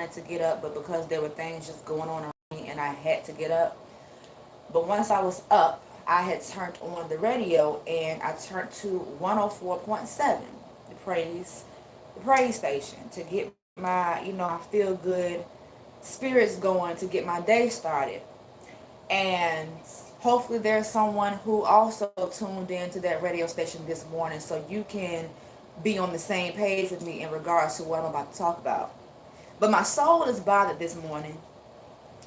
wanted to get up, but because there were things just going on around me and I had to get up. But once I was up, I had turned on the radio and I turned to 104.7, the praise station, to get my, my feel good spirits going, to get my day started. And hopefully there's someone who also tuned in to that radio station this morning so you can be on the same page with me in regards to what I'm about to talk about. But my soul is bothered this morning.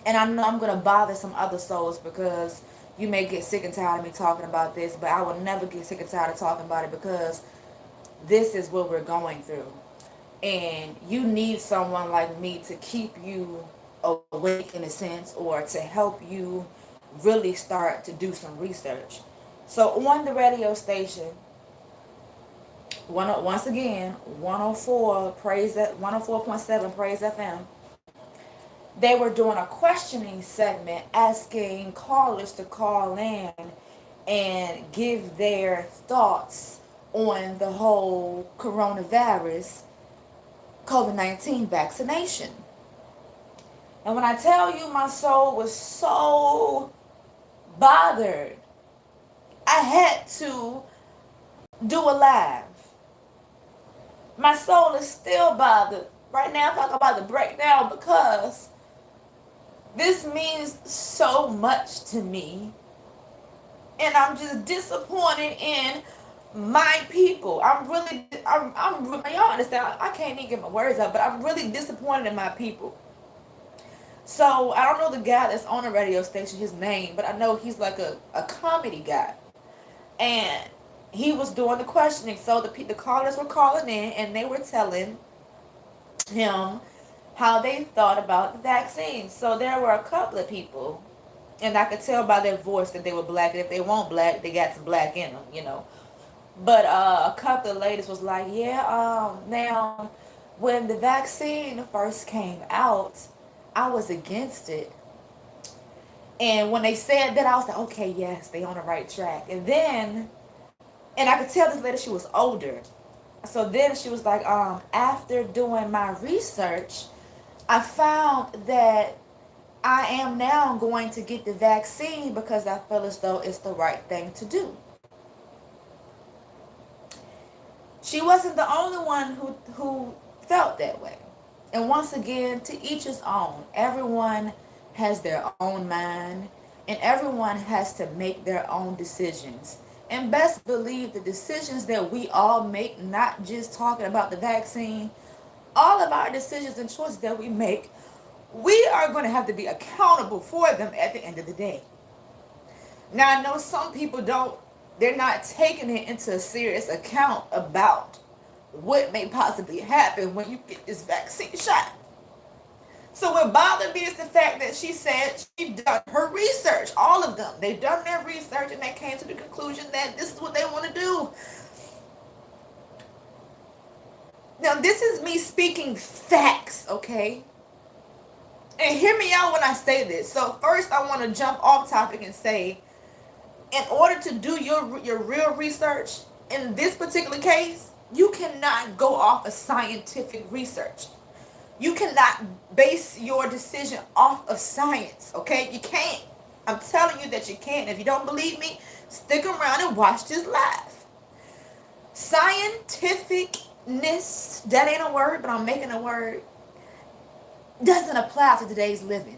And I know I'm going to bother some other souls because you may get sick and tired of me talking about this, but I will never get sick and tired of talking about it because this is what we're going through. And you need someone like me to keep you awake in a sense, or to help you really start to do some research. So on the radio station, once again, 104.7 Praise FM, they were doing a questioning segment asking callers to call in and give their thoughts on the whole coronavirus COVID-19 vaccination. And when I tell you my soul was so bothered, I had to do a live. My soul is still bothered. Right now I'm talking about the breakdown because this means so much to me. And I'm just disappointed in my people. Y'all understand, I can't even get my words out, but I'm really disappointed in my people. So I don't know the guy that's on the radio station, his name, but I know he's like a comedy guy. And he was doing the questioning. So the callers were calling in and they were telling him how they thought about the vaccine. So there were a couple of people, and I could tell by their voice that they were black. And if they weren't black, they got some black in them, But a couple of ladies was like, yeah, now when the vaccine first came out, I was against it. And when they said that, I was like, okay, yes, they on the right track. And I could tell this lady, she was older. So then she was like, after doing my research, I found that I am now going to get the vaccine because I feel as though it's the right thing to do. She wasn't the only one who felt that way. And once again, to each his own. Everyone has their own mind, and everyone has to make their own decisions. And best believe the decisions that we all make, not just talking about the vaccine, all of our decisions and choices that we make, we are going to have to be accountable for them at the end of the day. Now, I know some people they're not taking it into a serious account about what may possibly happen when you get this vaccine shot. So what bothered me is the fact that she said she done her research. All of them. They've done their research and they came to the conclusion that this is what they want to do. Now, this is me speaking facts, okay? And hear me out when I say this. So first, I want to jump off topic and say, in order to do your real research, in this particular case, you cannot go off of scientific research. You cannot base your decision off of science, okay? You can't. I'm telling you that you can't. If you don't believe me, stick around and watch this live. Scientificness, that ain't a word, but I'm making a word, doesn't apply to today's living.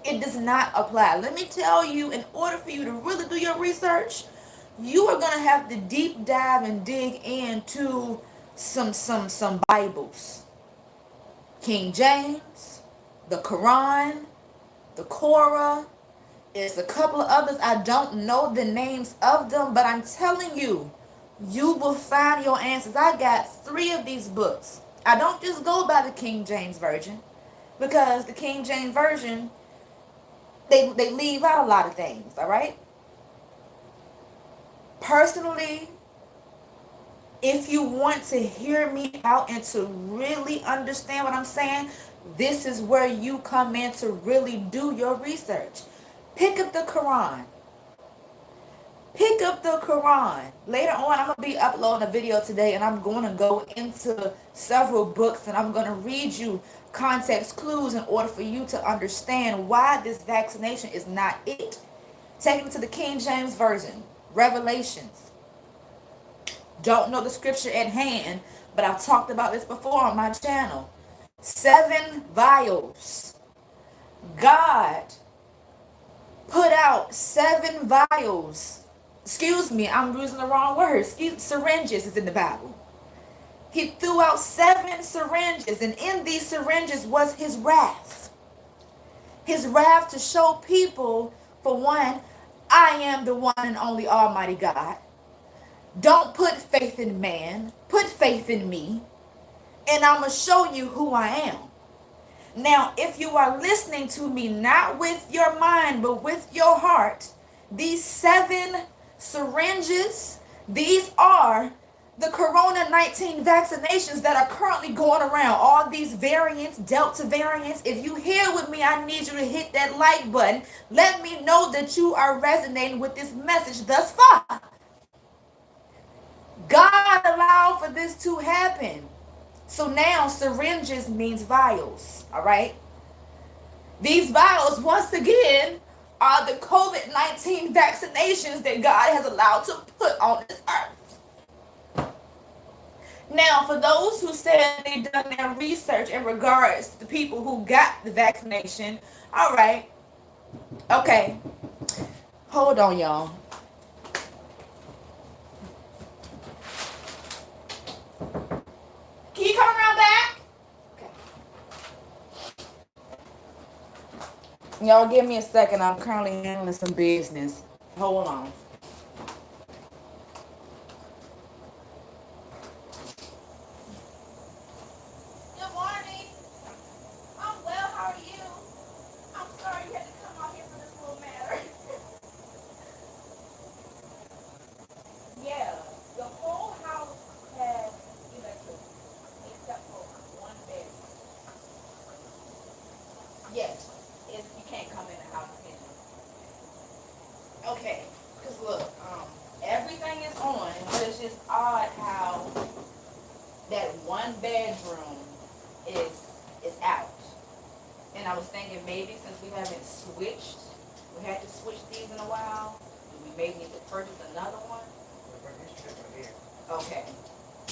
It does not apply. Let me tell you, in order for you to really do your research, you are going to have to deep dive and dig into some Bibles. King James, the Quran, the Korah. There's a couple of others. I don't know the names of them, but I'm telling you, you will find your answers. I got 3 of these books. I don't just go by the King James Version, because the King James Version, they leave out a lot of things, all right? Personally, if you want to hear me out and to really understand what I'm saying, this is where you come in to really do your research. Pick up the Quran. Pick up the Quran. Later on, I'm going to be uploading a video today, and I'm going to go into several books, and I'm going to read you context clues in order for you to understand why this vaccination is not it. Take it to the King James Version, Revelations. Don't know the scripture at hand, but I've talked about this before on my channel. 7 vials. God put out 7 vials. Excuse me, I'm using the wrong word. Syringes is in the Bible. He threw out 7 syringes, and in these syringes was his wrath. His wrath to show people, for one, I am the one and only Almighty God. Don't put faith in man. Put faith in me, and I'm going to show you who I am. Now, if you are listening to me, not with your mind, but with your heart, these 7 syringes, these are the Corona-19 vaccinations that are currently going around. All these variants, Delta variants. If you here with me, I need you to hit that like button. Let me know that you are resonating with this message thus far. God allowed for this to happen. So now syringes means vials, all right? These vials, once again, are the COVID-19 vaccinations that God has allowed to put on this earth. Now, for those who said they've done their research in regards to the people who got the vaccination, all right, okay, hold on, y'all. Can you come around back? Okay. Y'all give me a second. I'm currently handling some business. Hold on. Good morning. I'm well. How are you? I'm sorry you had to come out here for this little matter. Yeah, the whole house has electricity except for one bedroom. Yes, you can't come in the house anymore. Okay, because look, everything is on, but it's just odd how that one bedroom is out. And I was thinking maybe since we haven't switched, we had to switch these in a while, we may need to purchase another one. Okay,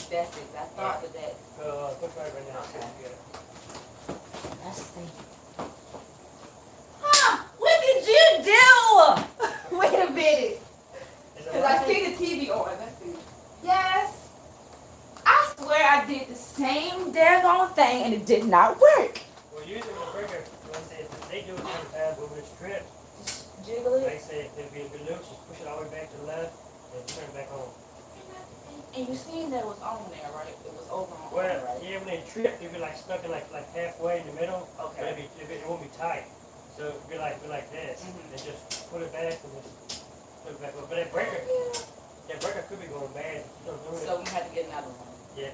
that's it. I thought that. Okay. Let's see. What did you do? Wait a minute. Because I see the TV on. Let's see. Yes. I swear I did the same daggone thing and it did not work. Well, usually when a breaker, they do it every time over the strip. Jiggle it. They say it'll be loose, just push it all the way back to the left and turn it back on. And you seen that it was on there, right? It was over on well, there, right? Yeah, when they trip, it'll be like stuck in like halfway in the middle. Okay. But it won't be tight. So it'll be like this. Mm-hmm. And just pull it back and just put it back on. But that breaker could be going bad. So we had to get another one. Yeah.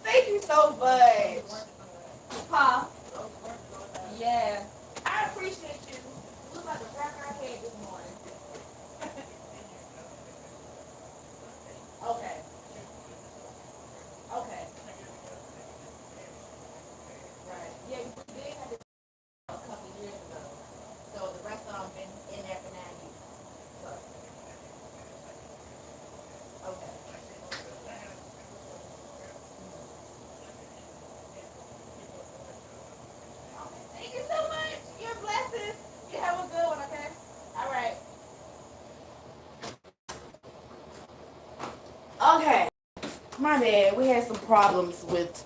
Thank you so much. Huh? Yeah. I appreciate you. You look like a crack our head this morning. Okay. Okay. Right. Yeah, we did have this a couple years ago. So the rest of them been in there for 9 years. So. Okay. Thank you so much. Your blessings. You have a good one, okay? All right. Okay. My bad. We had some problems with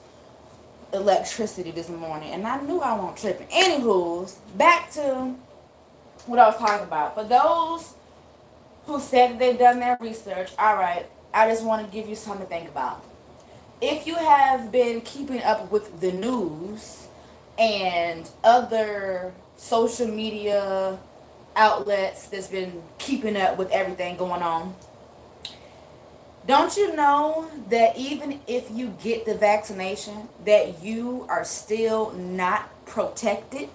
electricity this morning, and I knew I won't trip. Anywho's, back to what I was talking about. For those who said that they've done their research, all right, I just want to give you something to think about. If you have been keeping up with the news and other social media outlets that's been keeping up with everything going on, don't you know that even if you get the vaccination, that you are still not protected?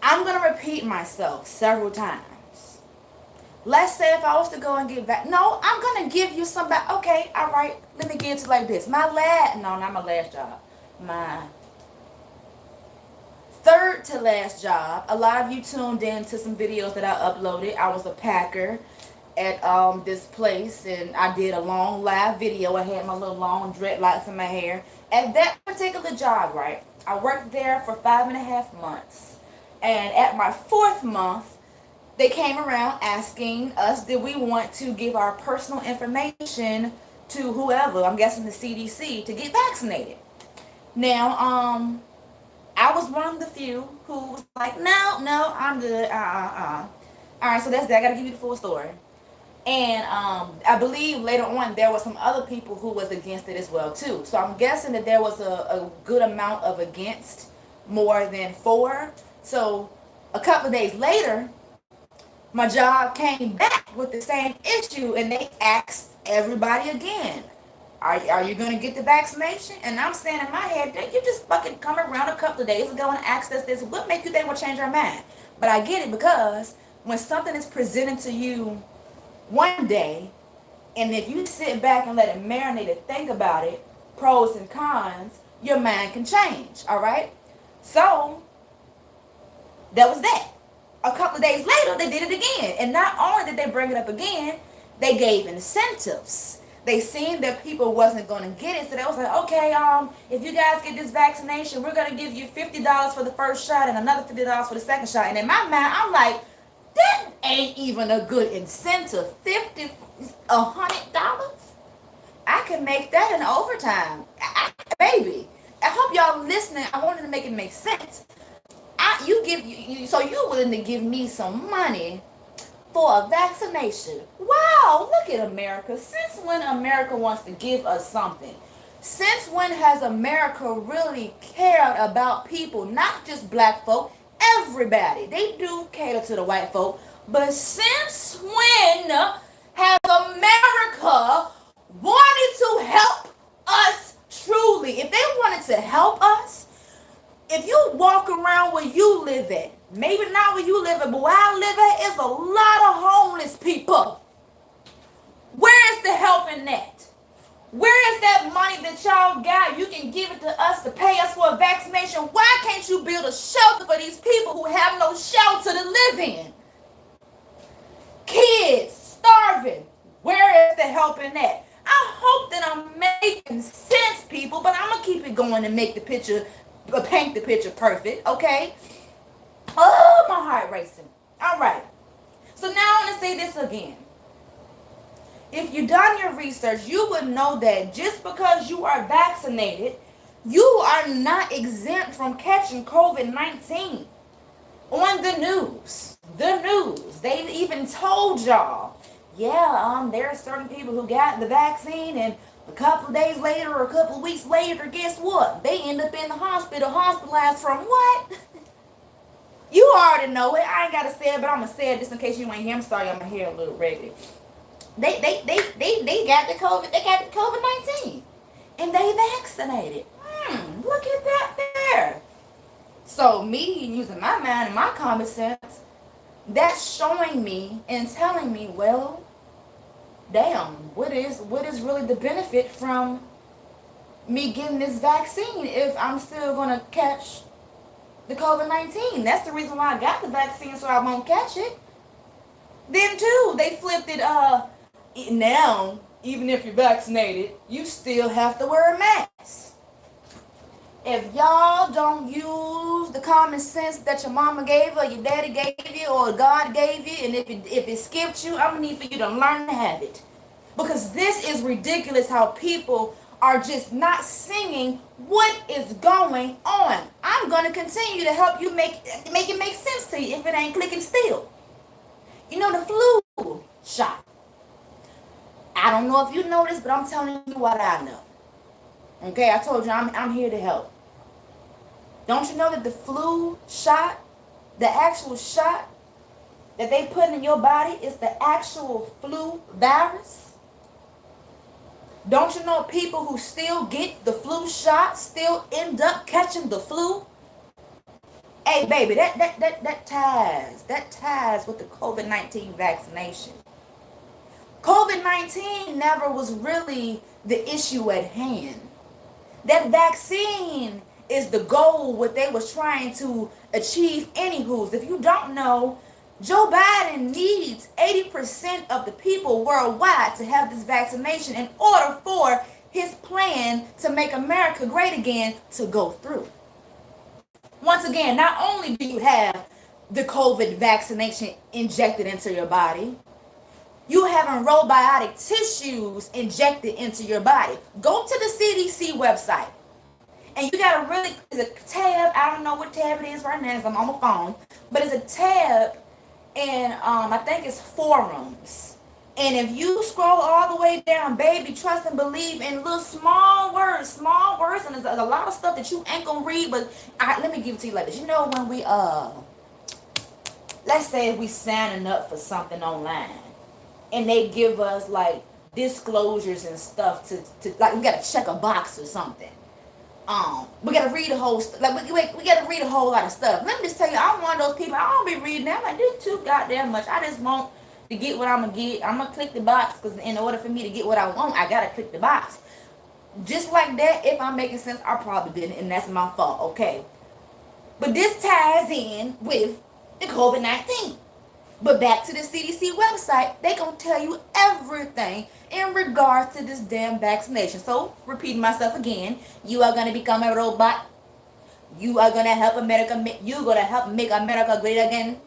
I'm going to repeat myself several times. Let's say if I was to go and get back, no, I'm gonna give you somebody. Okay, all right. Let me get it like this. Not my last job. My third to last job. A lot of you tuned in to some videos that I uploaded. I was a packer at this place, and I did a long live video. I had my little long dreadlocks in my hair. At that particular job, right, I worked there for 5.5 months, and at my 4th month, they came around asking us, did we want to give our personal information to whoever, I'm guessing the CDC, to get vaccinated. Now, I was one of the few who was like, no, I'm good. All right, so that's that. I got to give you the full story. And I believe later on there were some other people who was against it as well too. So I'm guessing that there was a good amount of against, more than for. So a couple of days later, my job came back with the same issue, and they asked everybody again, are you going to get the vaccination? And I'm saying in my head, you just fucking come around a couple of days ago and asked us this. What make you think we'll change our mind? But I get it, because when something is presented to you one day, and if you sit back and let it marinate and think about it, pros and cons, your mind can change, all right? So that was that. A couple of days later, they did it again. And not only did they bring it up again, they gave incentives. They seen that people wasn't going to get it, so they was like, okay, if you guys get this vaccination, we're going to give you $50 for the first shot and another $50 for the second shot. And in my mind, I'm like, that ain't even a good incentive. $50, $100? I can make that in overtime. Baby, I hope y'all listening. I wanted to make it make sense. So you're willing to give me some money for a vaccination? Wow, look at America. Since when America wants to give us something? Since when has America really cared about people, not just black folk, everybody? They do cater to the white folk, but since when has America wanted to help us truly? If they wanted to help us, if you walk around where you live at, maybe not where you live at, but where I live at, is a lot of homeless people. Where is the help in that? Where is that money that y'all got? You can give it to us to pay us for a vaccination. Why can't you build a shelter for these people who have no shelter to live in? Kids starving. Where is the help in that? I hope that I'm making sense, people, but I'm going to keep it going and make the picture, paint the picture perfect, okay? Oh, my heart racing. All right. So now I want to say this again. If you've done your research, you would know that just because you are vaccinated, you are not exempt from catching COVID-19. On the news, they've even told y'all, yeah, there are certain people who got the vaccine, and a couple of days later or a couple of weeks later, guess what? They end up in the hospital, hospitalized from what? You already know it. I ain't got to say it, but I'm going to say it just in case you ain't hear. I'm sorry, I'm going to hear a little regular. They got the COVID-19, and they vaccinated. Look at that there. So me using my mind and my common sense, that's showing me and telling me, well, damn, what is really the benefit from me getting this vaccine if I'm still gonna catch the COVID-19? That's the reason why I got the vaccine, so I won't catch it. Then too, they flipped it. Now, even if you're vaccinated, you still have to wear a mask. If y'all don't use the common sense that your mama gave or your daddy gave you or God gave you, and if it skipped you, I'm gonna need for you to learn to have it. Because this is ridiculous how people are just not singing what is going on. I'm gonna continue to help you make it make sense to you if it ain't clicking still. You know, the flu shot. I don't know if you know this, but I'm telling you what I know. Okay, I told you I'm here to help. Don't you know that the flu shot, the actual shot that they put in your body is the actual flu virus? Don't you know people who still get the flu shot still end up catching the flu? Hey, baby, that ties with the COVID-19 vaccination. COVID-19 never was really the issue at hand. That vaccine is the goal, what they was trying to achieve anywho's. If you don't know, Joe Biden needs 80% of the people worldwide to have this vaccination in order for his plan to make America great again to go through. Once again, not only do you have the COVID vaccination injected into your body, you having probiotic tissues injected into your body. Go to the CDC website. And you got it's a tab, I don't know what tab it is right now, because I'm on my phone, but it's a tab in, I think it's forums. And if you scroll all the way down, baby, trust and believe in little small words, and there's a lot of stuff that you ain't gonna read, but let me give it to you like this. You know when we, let's say we signing up for something online, and they give us like disclosures and stuff to like we gotta check a box or something. We gotta read a whole like we gotta read a whole lot of stuff. Let me just tell you, I'm one of those people. I don't be reading that. Like, this too goddamn much. I just want to get what I'm gonna get. I'm gonna click the box because in order for me to get what I want, I gotta click the box. Just like that, if I'm making sense, I probably didn't, and that's my fault. Okay, but this ties in with the COVID-19. But back to the CDC website, they gonna tell you everything in regards to this damn vaccination. So, repeating myself again, you are gonna become a robot. You are gonna help America. You're gonna help make America great again.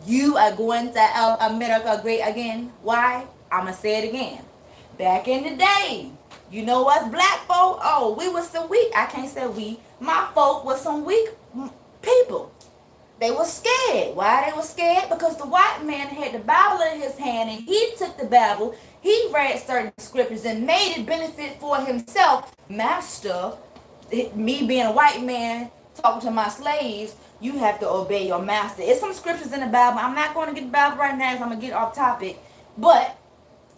You are going to help America great again. Why? I'ma say it again. Back in the day, you know us black folk. Oh, we was some weak. I can't say we. My folk was some weak people. They were scared. Why they were scared? Because the white man had the Bible in his hand, and he took the Bible, he read certain scriptures and made it benefit for himself. Master, me being a white man talking to my slaves, you have to obey your master. It's some scriptures in the Bible. I'm not going to get the Bible right now, so I'm going to get off topic. But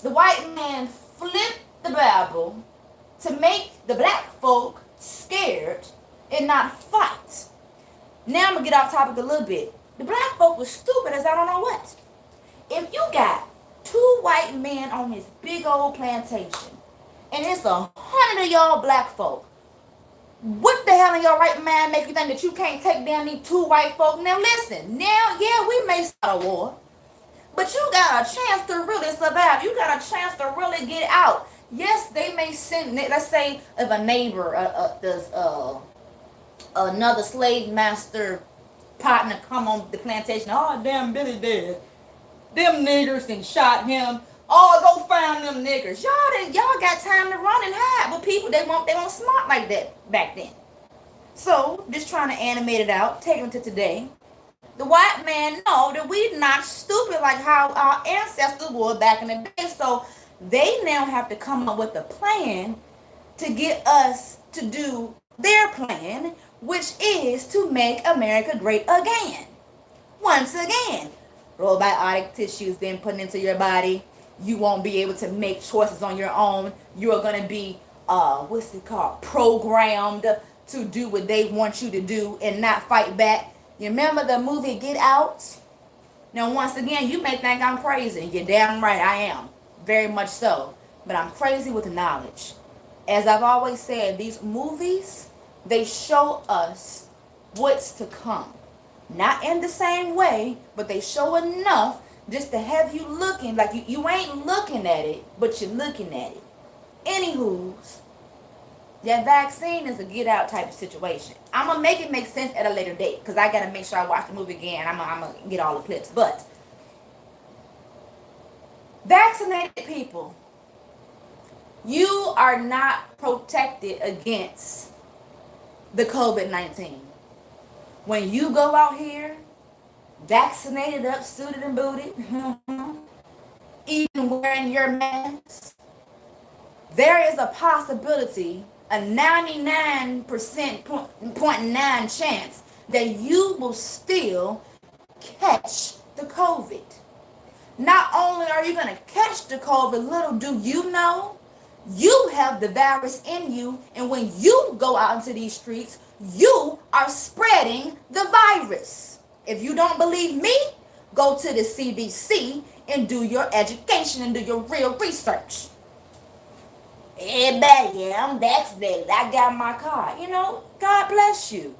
the white man flipped the Bible to make the black folk scared and not fight. Now I'm going to get off topic a little bit. The black folk was stupid as I don't know what. If you got 2 white men on this big old plantation, and it's 100 of y'all black folk, what the hell in your right mind make you think that you can't take down these 2 white folk? Now listen, now, yeah, we may start a war, but you got a chance to really survive. You got a chance to really get out. Yes, they may send, let's say, if a neighbor does another slave master partner come on the plantation. Oh, damn, Billy dead. Them niggers and shot him. Oh, go find them niggers. Y'all got time to run and hide. But people, they won't smart like that back then. So, just trying to animate it out, take them to today. The white man know that we not stupid like how our ancestors were back in the day. So, they now have to come up with a plan to get us to do their plan, which is to make America great again. Once again, probiotic tissues being put into your body. You won't be able to make choices on your own. You are going to be, programmed to do what they want you to do and not fight back. You remember the movie Get Out? Now, once again, you may think I'm crazy. You're damn right, I am. Very much so. But I'm crazy with knowledge. As I've always said, these movies, they show us what's to come. Not in the same way, but they show enough just to have you looking like you ain't looking at it, but you're looking at it. Anywho's, that vaccine is a get out type of situation. I'm going to make it make sense at a later date because I got to make sure I watch the movie again. I'm going to get all the clips. But vaccinated people, you are not protected against the COVID-19. When you go out here, vaccinated up, suited and booted, even wearing your mask, there is a possibility, a 99.9% chance that you will still catch the COVID. Not only are you going to catch the COVID, little do you know, you have the virus in you, and when you go out into these streets, you are spreading the virus. If you don't believe me, go to the CDC and do your education and do your real research. Everybody, yeah, I'm vaccinated. I got my card. You know, God bless you.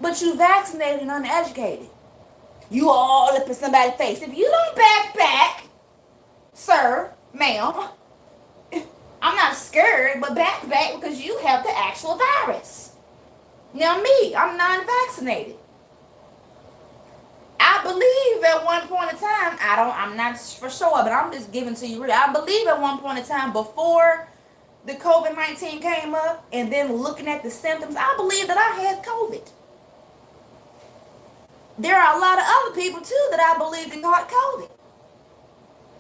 But you vaccinated and uneducated. You all up in somebody's face. If you don't back, sir, ma'am, I'm not scared, but back because you have the actual virus. Now me, I'm non-vaccinated. I believe at one point in time, I'm not for sure, but I'm just giving to you real. I believe at one point in time before the COVID-19 came up and then looking at the symptoms, I believe that I had COVID. There are a lot of other people too that I believe that caught COVID.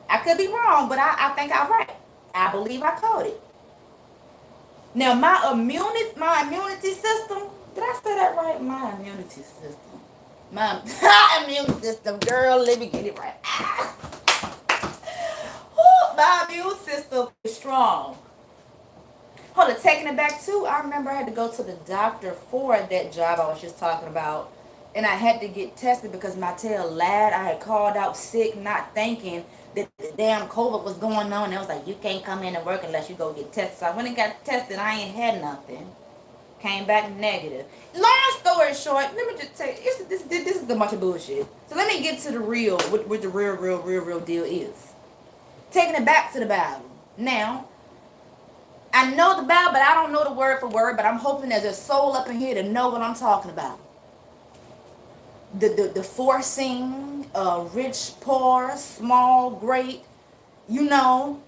I could be wrong, but I think I'm right. I believe I caught it. Now my immunity system, did I say that right? My immunity system. My immune system, girl, let me get it right. My immune system is strong. Hold on, taking it back too, I remember I had to go to the doctor for that job I was just talking about. And I had to get tested because my tail lied. I had called out sick, not thinking that the damn COVID was going on. And it was like, you can't come in and work unless you go get tested. So I went and got tested. I ain't had nothing. Came back negative. Long story short, let me just tell you, this is a bunch of bullshit. So let me get to the real, what the real deal is. Taking it back to the Bible. Now, I know the Bible, but I don't know the word for word, but I'm hoping there's a soul up in here to know what I'm talking about. The forcing, rich, poor, small, great, you know,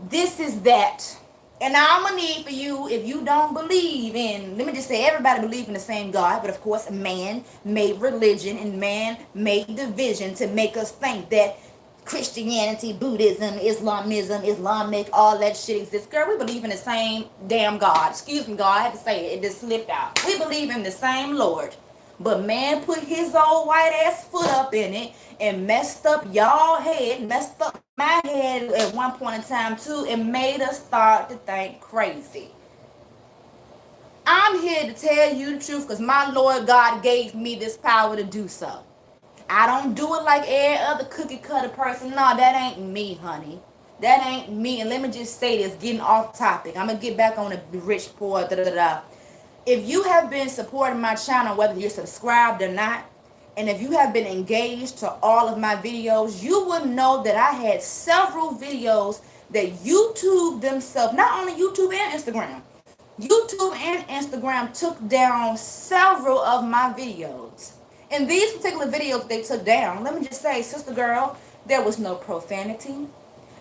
this is that. And I'm going to need for you, if you don't believe in, let me just say, everybody believes in the same God, but of course, man made religion and man made division to make us think that Christianity, Buddhism, Islamism, Islamic, all that shit exists. Girl, we believe in the same damn God. Excuse me, God, I had to say it. It just slipped out. We believe in the same Lord. But man put his old white ass foot up in it and messed up y'all head, messed up my head at one point in time too, and made us start to think crazy. I'm here to tell you the truth because my Lord God gave me this power to do so. I don't do it like every other cookie cutter person. No, that ain't me, honey. That ain't me. And let me just say this, getting off topic. I'm going to get back on the rich, poor, If you have been supporting my channel, whether you're subscribed or not, and if you have been engaged to all of my videos, you will know that I had several videos that YouTube themselves, not only YouTube and Instagram, YouTube and Instagram took down several of my videos. In these particular videos they took down, let me just say, sister girl, there was no profanity.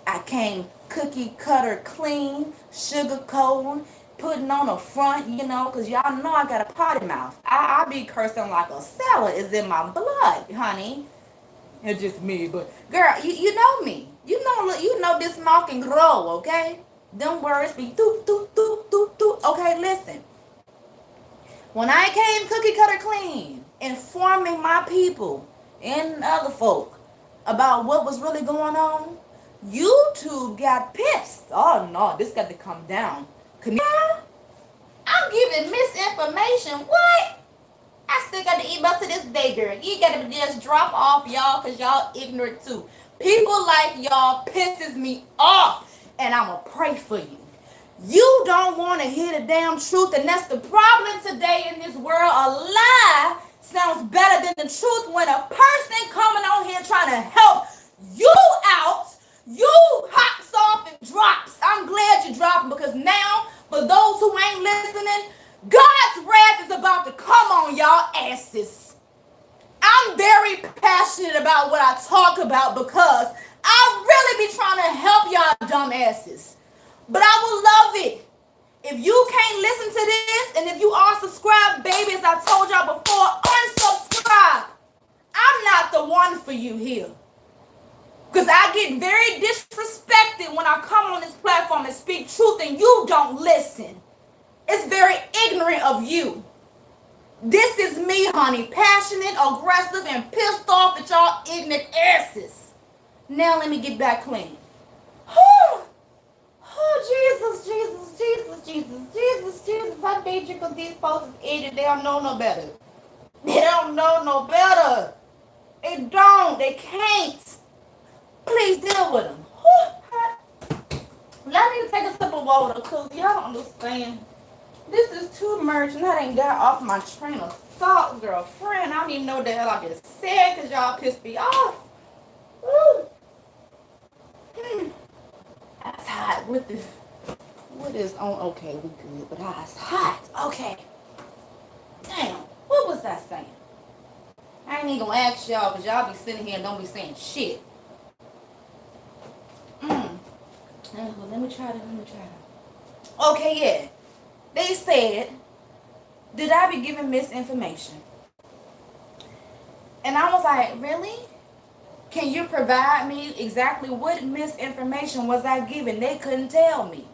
I came cookie cutter clean, sugar coating, putting on a front, you know, because y'all know I got a potty mouth. I be cursing like a sailor. It's in my blood, honey. It's just me, but girl, you know me. You know this mouth can grow, okay? Them words be doop, doop, doop, doop, doop. Okay, listen. When I came cookie cutter clean, informing my people and other folk about what was really going on, YouTube got pissed. Oh no, this got to come down. I'm giving misinformation. What? I still got the email to this day, girl. You gotta just drop off, y'all, because y'all ignorant too. People like y'all pisses me off, and I'ma pray for you. You don't want to hear the damn truth, and that's the problem today in this world. A lie sounds better than the truth when a person coming on here trying to help you out, you hops off and drops. I'm glad you dropped because now, for those who ain't listening, God's wrath is about to come on y'all asses. I'm very passionate about what I talk about because I really be trying to help y'all dumb asses. But I would love it if you can't listen to this, and if you are subscribed, baby, as I told y'all before, unsubscribe. I'm not the one for you here. Because I get very disrespected when I come on this platform and speak truth and you don't listen. It's very ignorant of you. This is me, honey. Passionate, aggressive, and pissed off at y'all ignorant asses. Now let me get back clean. Oh, Jesus, Jesus, Jesus, Jesus, Jesus, Jesus. I need you because these folks is idiots. They don't know no better. They don't know no better. They don't. They can't. Please deal with them. Let me take a sip of water because y'all don't understand. This is too much and I ain't got off my train of thought, girlfriend. I don't even know what the hell I just said because y'all pissed me off. Woo. That's hot with this. What is on? Okay, we good, but that's hot. Okay. Damn. What was that saying? I ain't even gonna ask y'all because y'all be sitting here and don't be saying shit. Well, let me try to. Okay, yeah. They said, did I be giving misinformation? And I was like, really? Can you provide me exactly what misinformation was I giving? They couldn't tell me.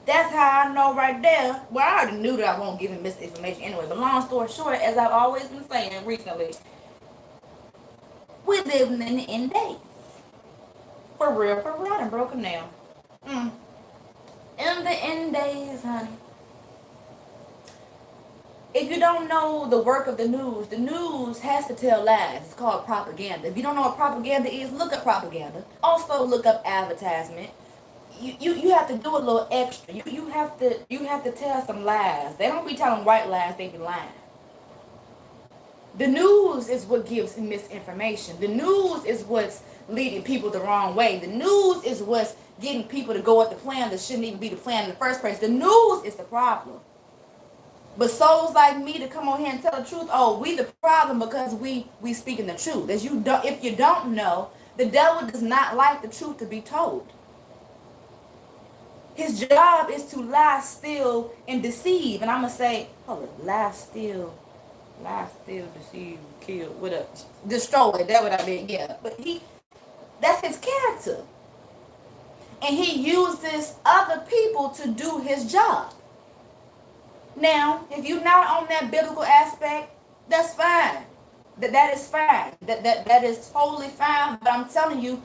That's how I know right there. Well, I already knew that I won't give him misinformation anyway. But long story short, as I've always been saying recently, we live in the end days. For real, I done broken down. In the end days, honey. If you don't know the work of the news has to tell lies. It's called propaganda. If you don't know what propaganda is, look up propaganda. Also look up advertisement. You have to do a little extra. You have to tell some lies. They don't be telling white lies, they be lying. The news is what gives misinformation. The news is what's leading people the wrong way. The news is what's getting people to go at the plan that shouldn't even be the plan in the first place. The news is the problem. But souls like me to come on here and tell the truth, oh, we the problem because we speaking the truth. If you don't know, the devil does not like the truth to be told. His job is to lie, steal, and deceive. And I'm going to say, hold it, lie, steal, deceive, kill, whatever. Destroy, that's what I mean, yeah. But that's his character. And he uses other people to do his job. Now, if you're not on that biblical aspect, that's fine. That is fine. That is totally fine. But I'm telling you,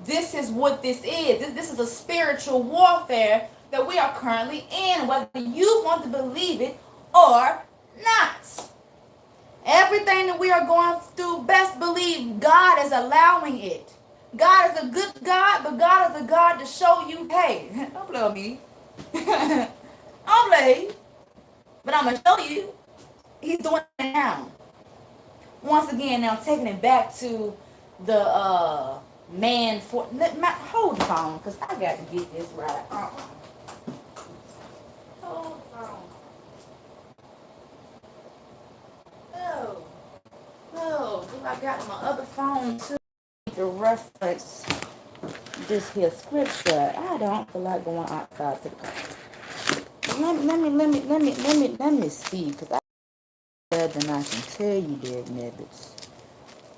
this is what this is. This is a spiritual warfare that we are currently in, whether you want to believe it or not. Everything that we are going through, best believe God is allowing it. God is a good God, but God is a God to show you, hey, don't play with me. Don't play. But I'm going to show you. He's doing it now. Once again, now taking it back to the man for... Hold the phone, because I got to get this right. Hold the phone. Oh, do I got my other phone too? To reference this here scripture. I don't feel like going outside to the car. Let me see, because I better than I can tell you there, niggas.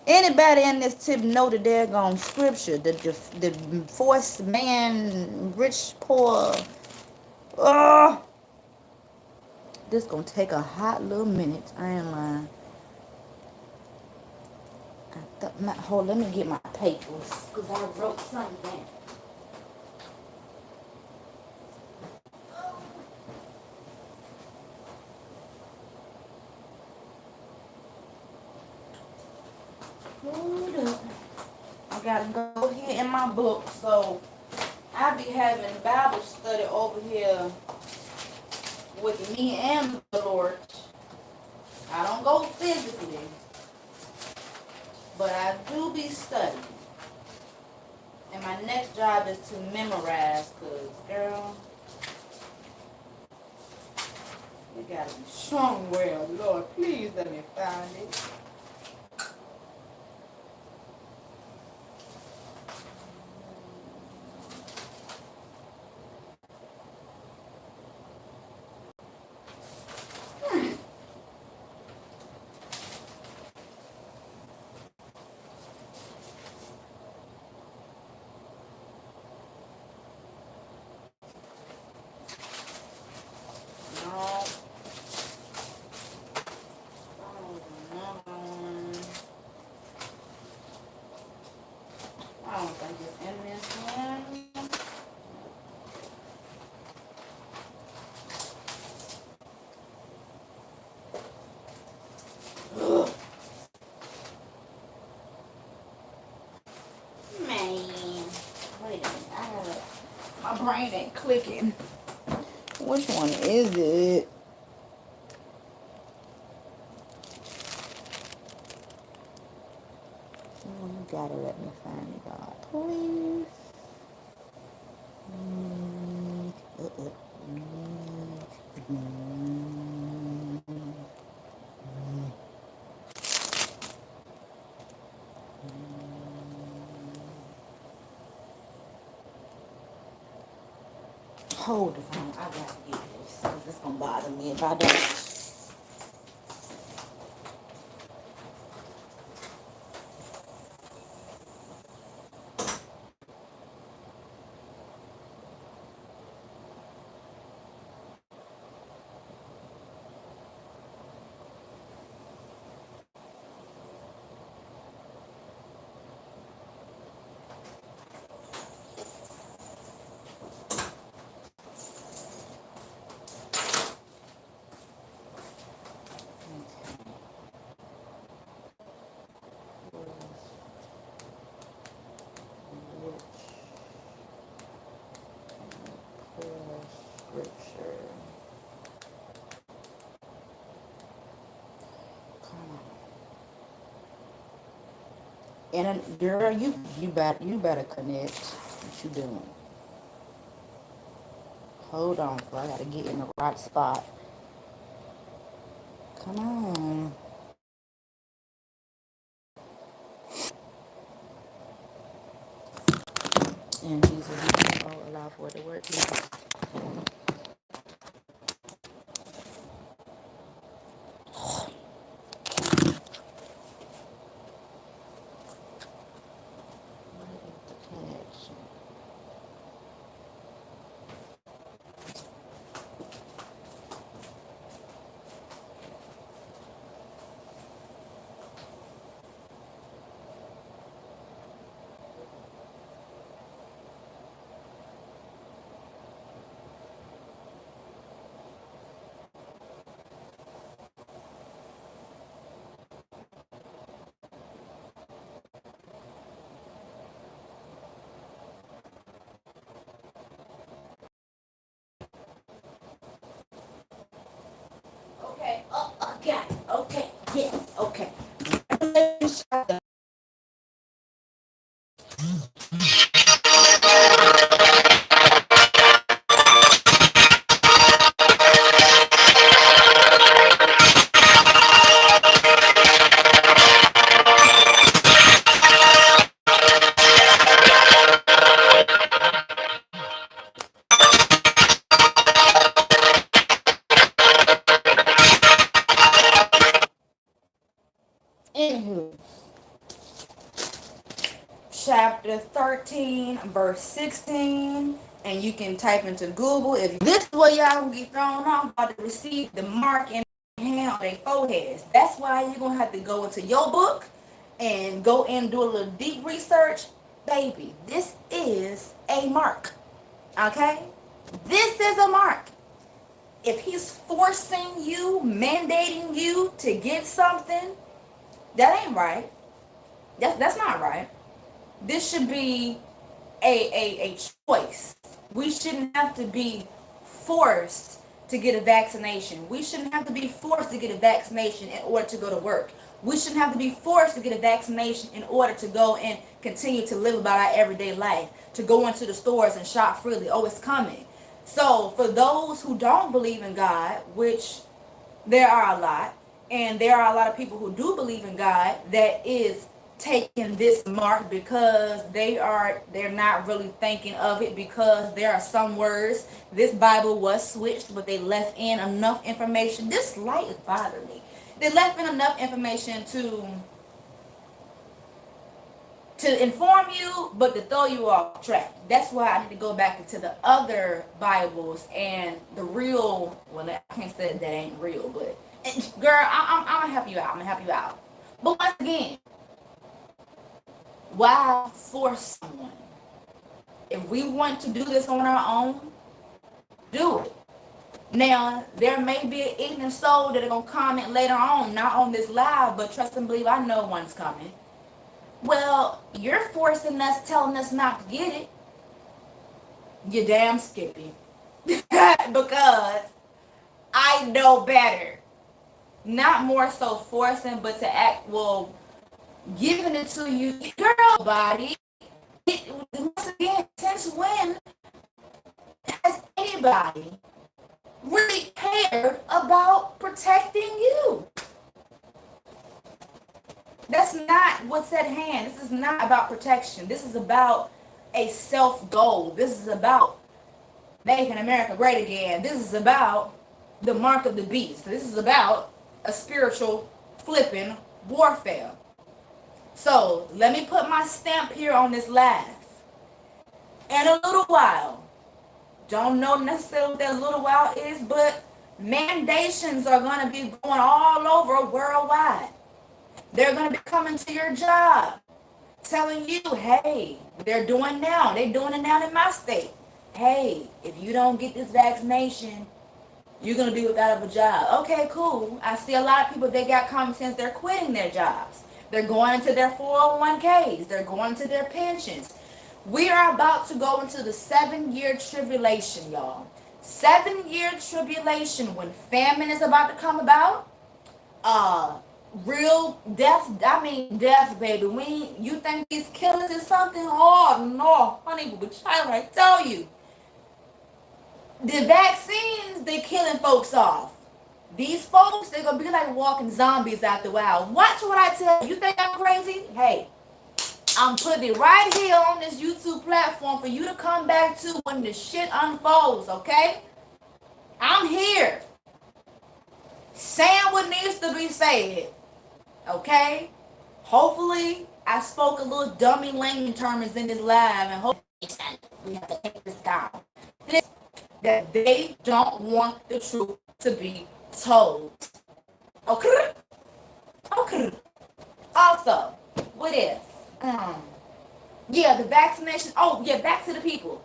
Anybody in this tip know the daggone scripture? The forced man, rich, poor. Oh, this gonna take a hot little minute. I ain't lying. Hold, let me get my papers, because I wrote something down. Hold up. I gotta go here in my book, so I be having Bible study over here with me and the Lord. I don't go physically, but I do be studying. And my next job is to memorize, because, girl, you gotta be strong. Well, Lord, please let me find it. brain ain't clicking. Which one is it? Oh, you gotta let me find it, God, please. Hold the phone. I gotta get this because it's gonna bother me if I don't. Scripture. Come on. And girl, you better connect. What you doing? Hold on, I gotta get in the right spot. Come on. And Jesus, allow for it to work. Okay. Oh, okay. Okay. Yes. Okay. Anywho, chapter 13, verse 16. And you can type into Google if this is where y'all gonna get thrown off about to receive the mark in hand on their foreheads. That's why you're gonna have to go into your book and go and do a little deep research. Baby, this is a mark. Okay? This is a mark. If he's forcing you, mandating you to get something, that ain't right. That's not right. This should be a choice. We shouldn't have to be forced to get a vaccination. We shouldn't have to be forced to get a vaccination in order to go to work. We shouldn't have to be forced to get a vaccination in order to go and continue to live about our everyday life, to go into the stores and shop freely. Oh, it's coming. So for those who don't believe in God, which there are a lot, and there are a lot of people who do believe in God that is taking this mark because they're not really thinking of it, because there are some words, this Bible was switched, but they left in enough information. This light is bothering me. They left in enough information to inform you, but to throw you off track. That's why I need to go back into the other Bibles and the real, well, I can't say that ain't real, but girl, I'm gonna help you out. I'm gonna help you out. But once again, why force someone? If we want to do this on our own, do it. Now, there may be an ignorant soul that are gonna comment later on, not on this live, but trust and believe, I know one's coming. Well, you're forcing us, telling us not to get it. You damn Skippy. Because I know better. Not more so forcing, but to act, well, giving it to you, girl body. Once again, since when has anybody really cared about protecting you? That's not what's at hand. This is not about protection. This is about a self goal. This is about making America great again. This is about the mark of the beast. This is about a spiritual flipping warfare. So let me put my stamp here on this live. In a little while, don't know necessarily what that little while is, but mandations are going to be going all over worldwide. They're going to be coming to your job, telling you, hey, they're doing it now in my state. Hey, if you don't get this vaccination, you're going to be without a job. Okay, cool. I see a lot of people, they got common sense, they're quitting their jobs. They're going into their 401ks. They're going to their pensions. We are about to go into the 7-year tribulation, y'all. 7-year tribulation when famine is about to come about. Real death, death, baby. You think these killers is something? Oh, no, honey, but child, I tell you. The vaccines, they're killing folks off. These folks, they're going to be like walking zombies out the wild. Watch what I tell you. You think I'm crazy? Hey, I'm putting it right here on this YouTube platform for you to come back to when the shit unfolds, okay? I'm here. Saying what needs to be said, okay? Hopefully, I spoke a little dummy layman terms in this live, and hopefully we have to take this down. That they don't want the truth to be told. Okay? Okay. Also, what is? Yeah, the vaccination. Oh, yeah, back to the people.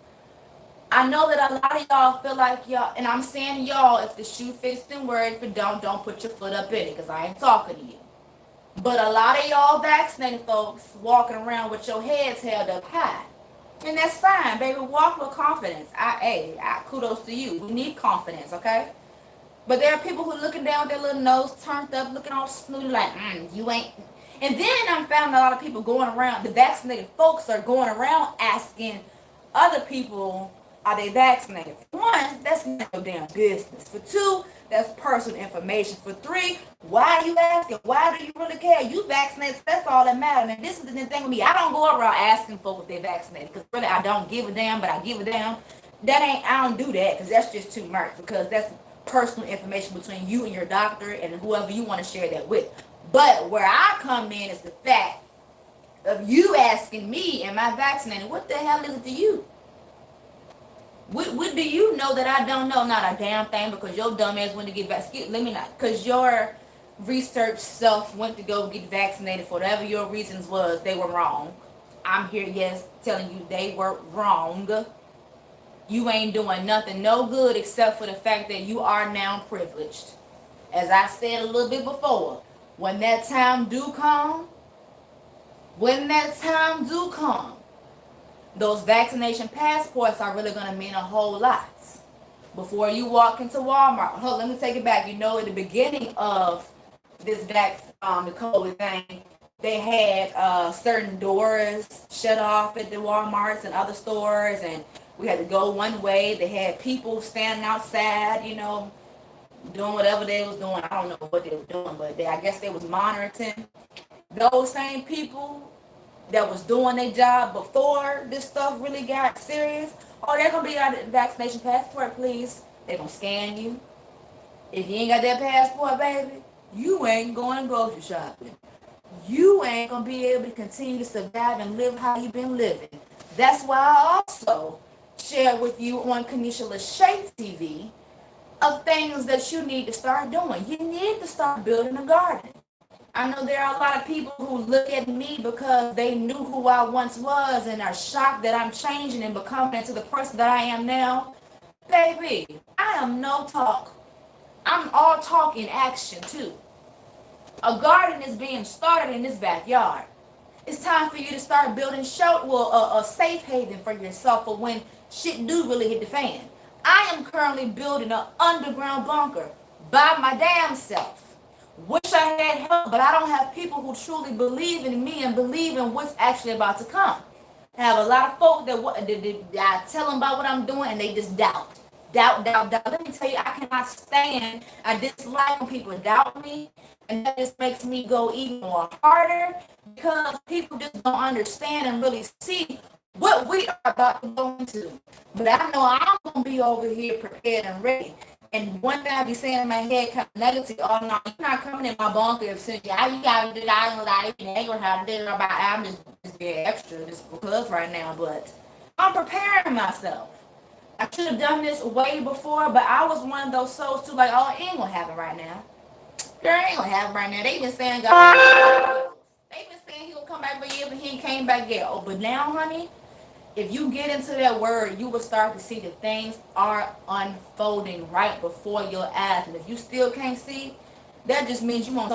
I know that a lot of y'all feel like y'all, and I'm saying y'all, if the shoe fits, then wear it. If it don't put your foot up in it, because I ain't talking to you. But a lot of y'all vaccinated folks walking around with your heads held up high. And that's fine, baby. Walk with confidence. Kudos to you. We need confidence, okay? But there are people who looking down with their little nose turned up, looking all snooty like, you ain't. And then I'm found a lot of people going around, the vaccinated folks are going around asking other people, are they vaccinated? For one, that's not your damn business. For two, that's personal information. For three, why are you asking? Why do you really care? You vaccinated, that's all that matters. And this is the thing with me. I don't go around asking folks if they're vaccinated because really I don't give a damn, but I give a damn. I don't do that because that's just too much because that's personal information between you and your doctor and whoever you want to share that with. But where I come in is the fact of you asking me, am I vaccinated? What the hell is it to you? What do you know that I don't know? Not a damn thing because your dumb ass went to get vaccinated. Let me not. Because your research self went to go get vaccinated for whatever your reasons was. They were wrong. I'm here, yes, telling you they were wrong. You ain't doing nothing no good except for the fact that you are now privileged. As I said a little bit before, when that time do come, those vaccination passports are really going to mean a whole lot. Before you walk into Walmart, let me take it back. You know, at the beginning of this the COVID thing, they had certain doors shut off at the Walmarts and other stores, and we had to go one way. They had people standing outside, you know, doing whatever they was doing. I don't know what they were doing, but I guess they was monitoring. Those same people that was doing their job before this stuff really got serious, they're going to be out of vaccination passport, please. They're going to scan you. If you ain't got that passport, baby, you ain't going grocery shopping. You ain't going to be able to continue to survive and live how you've been living. That's why I also share with you on Kanisha Lachey TV of things that you need to start doing. You need to start building a garden. I know there are a lot of people who look at me because they knew who I once was and are shocked that I'm changing and becoming into the person that I am now. Baby, I am no talk. I'm all talk in action too. A garden is being started in this backyard. It's time for you to start building a safe haven for yourself for when shit do really hit the fan. I am currently building an underground bunker by my damn self. Wish I had help, but I don't have people who truly believe in me and believe in what's actually about to come. I have a lot of folks that I tell them about what I'm doing and they just doubt. Doubt. Let me tell you, I cannot stand, I dislike when people doubt me, and that just makes me go even more harder because people just don't understand and really see what we are about to go into. But I know I'm going to be over here prepared and ready. And one thing I be saying in my head, kind of negative, oh no, you're not coming in my bunker if since you got to do that, I know that I ain't gonna do about I'm just being extra just because right now, but I'm preparing myself. I should have done this way before, but I was one of those souls too, like, oh, it ain't gonna happen right now. Girl, it ain't gonna happen right now. They been saying God, they been saying he gonna come back for years, but he ain't came back yet. Oh, but now, honey, if you get into that word, you will start to see that things are unfolding right before your eyes. And if you still can't see, that just means you want